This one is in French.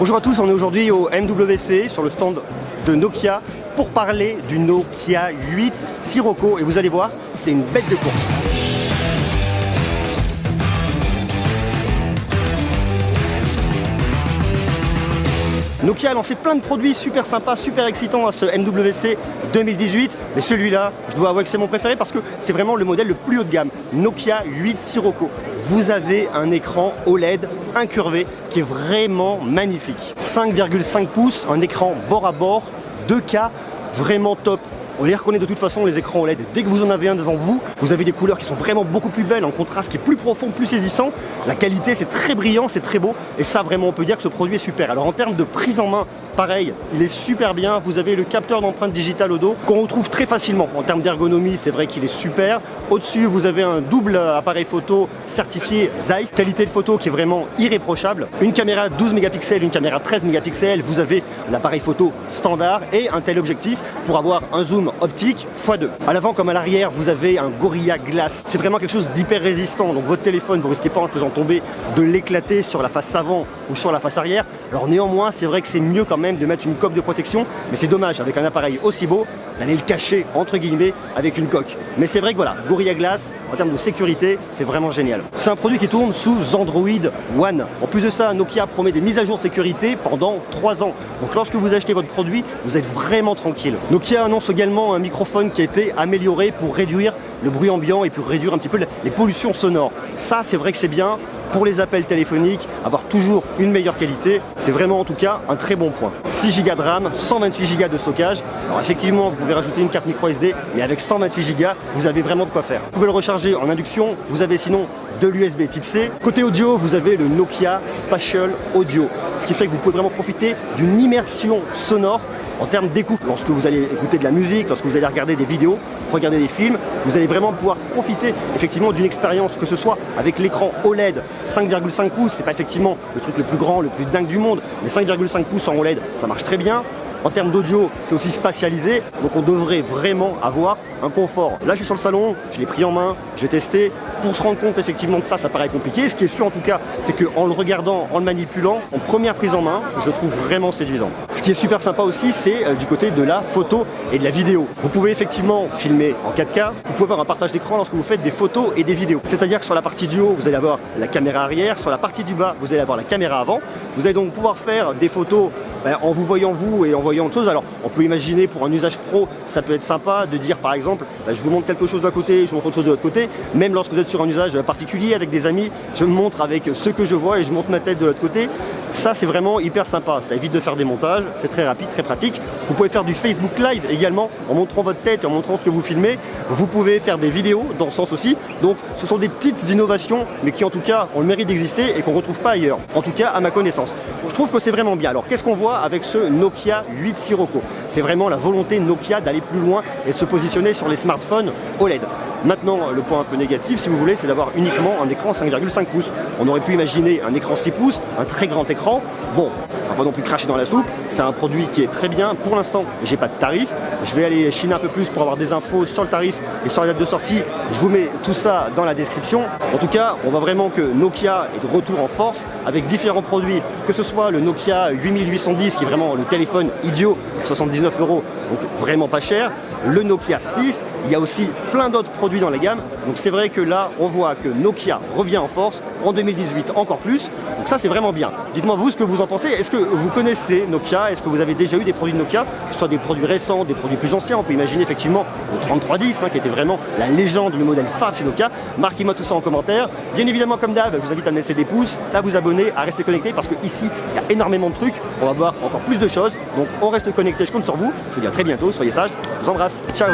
Bonjour à tous, on est aujourd'hui au MWC sur le stand de Nokia pour parler du Nokia 8 Sirocco et vous allez voir, c'est une bête de course. Nokia a lancé plein de produits super sympas, super excitants à ce MWC 2018, mais celui-là, je dois avouer que c'est mon préféré parce que c'est vraiment le modèle le plus haut de gamme, Nokia 8 Sirocco. Vous avez un écran OLED incurvé qui est vraiment magnifique. 5,5 pouces, un écran bord à bord, 2K, vraiment top. On les reconnaît de toute façon les écrans OLED. Dès que vous en avez un devant vous, vous avez des couleurs qui sont vraiment beaucoup plus belles, un contraste qui est plus profond, plus saisissant. La qualité c'est très brillant, c'est très beau et ça vraiment on peut dire que ce produit est super. Alors en termes de prise en main, pareil, il est super bien. Vous avez le capteur d'empreinte digitale au dos qu'on retrouve très facilement. En termes d'ergonomie, c'est vrai qu'il est super. Au-dessus, vous avez un double appareil photo certifié Zeiss. Qualité de photo qui est vraiment irréprochable. Une caméra 12 mégapixels, une caméra 13 mégapixels. Vous avez l'appareil photo standard et un téléobjectif pour avoir un zoom optique x2. À l'avant comme à l'arrière, vous avez un Gorilla Glass. C'est vraiment quelque chose d'hyper résistant. Donc votre téléphone, vous risquez pas en le faisant tomber de l'éclater sur la face avant ou sur la face arrière. Alors néanmoins, c'est vrai que c'est mieux quand même de mettre une coque de protection, mais c'est dommage avec un appareil aussi beau d'aller le cacher entre guillemets avec une coque. Mais c'est vrai que voilà, Gorilla Glass en termes de sécurité, c'est vraiment génial. C'est un produit qui tourne sous Android One. En plus de ça, Nokia promet des mises à jour de sécurité pendant 3 ans. Donc lorsque vous achetez votre produit, vous êtes vraiment tranquille. Nokia annonce également un microphone qui a été amélioré pour réduire le bruit ambiant et pour réduire un petit peu les pollutions sonores. Ça, c'est vrai que c'est bien. Pour les appels téléphoniques, avoir toujours une meilleure qualité, c'est vraiment en tout cas un très bon point. 6 Go de RAM, 128 Go de stockage. Alors effectivement, vous pouvez rajouter une carte micro SD, mais avec 128 Go, vous avez vraiment de quoi faire. Vous pouvez le recharger en induction, vous avez sinon de l'USB type C. Côté audio, vous avez le Nokia Spatial Audio, ce qui fait que vous pouvez vraiment profiter d'une immersion sonore en termes d'écoute. Lorsque vous allez écouter de la musique, lorsque vous allez regarder des vidéos, regarder des films, vous allez vraiment pouvoir profiter effectivement d'une expérience, que ce soit avec l'écran OLED 5,5 pouces, c'est pas effectivement le truc le plus grand, le plus dingue du monde, mais 5,5 pouces en OLED, ça marche très bien. En termes d'audio, c'est aussi spatialisé, donc on devrait vraiment avoir un confort. Là, je suis sur le salon, je l'ai pris en main, j'ai testé. Pour se rendre compte effectivement de ça, ça paraît compliqué. Ce qui est sûr en tout cas, c'est qu'en le regardant, en le manipulant, en première prise en main, je le trouve vraiment séduisant. Ce qui est super sympa aussi, c'est du côté de la photo et de la vidéo. Vous pouvez effectivement filmer en 4K, vous pouvez avoir un partage d'écran lorsque vous faites des photos et des vidéos. C'est-à-dire que sur la partie du haut, vous allez avoir la caméra arrière, sur la partie du bas, vous allez avoir la caméra avant. Vous allez donc pouvoir faire des photos en vous voyant vous et en voyant autre chose. Alors on peut imaginer pour un usage pro, ça peut être sympa de dire par exemple, je vous montre quelque chose d'un côté, je vous montre autre chose de l'autre côté. Même lorsque vous êtes sur un usage particulier avec des amis, je me montre avec ce que je vois et je monte ma tête de l'autre côté. Ça c'est vraiment hyper sympa, ça évite de faire des montages, c'est très rapide, très pratique. Vous pouvez faire du Facebook Live également en montrant votre tête et en montrant ce que vous filmez. Vous pouvez faire des vidéos dans ce sens aussi. Donc ce sont des petites innovations mais qui en tout cas ont le mérite d'exister et qu'on ne retrouve pas ailleurs. En tout cas à ma connaissance. Je trouve que c'est vraiment bien. Alors qu'est-ce qu'on voit avec ce Nokia 8 Sirocco? C'est vraiment la volonté Nokia d'aller plus loin et de se positionner sur les smartphones OLED. Maintenant, le point un peu négatif, si vous voulez, c'est d'avoir uniquement un écran 5,5 pouces. On aurait pu imaginer un écran 6 pouces, un très grand écran. Bon, on va pas non plus cracher dans la soupe. C'est un produit qui est très bien. Pour l'instant, j'ai pas de tarif. Je vais aller chiner un peu plus pour avoir des infos sur le tarif et sur la date de sortie. Je vous mets tout ça dans la description. En tout cas, on voit vraiment que Nokia est de retour en force avec différents produits. Que ce soit le Nokia 8810, qui est vraiment le téléphone idiot, 79 €, donc vraiment pas cher. Le Nokia 6, il y a aussi plein d'autres produits dans la gamme. Donc c'est vrai que là, on voit que Nokia revient en force. En 2018, encore plus. Donc ça, c'est vraiment bien. Dites-moi vous ce que vous en pensez. Est-ce que vous connaissez Nokia? Est-ce que vous avez déjà eu des produits de Nokia? Que ce soit des produits récents, des produits plus anciens. On peut imaginer effectivement le 3310, qui était vraiment la légende, le modèle phare chez Nokia. Marquez-moi tout ça en commentaire. Bien évidemment, comme d'hab, je vous invite à me laisser des pouces, à vous abonner, à rester connecté parce que ici, il y a énormément de trucs. On va voir encore plus de choses. Donc on reste connecté. Je compte sur vous. Je vous dis à très bientôt. Soyez sages. Je vous embrasse. Ciao.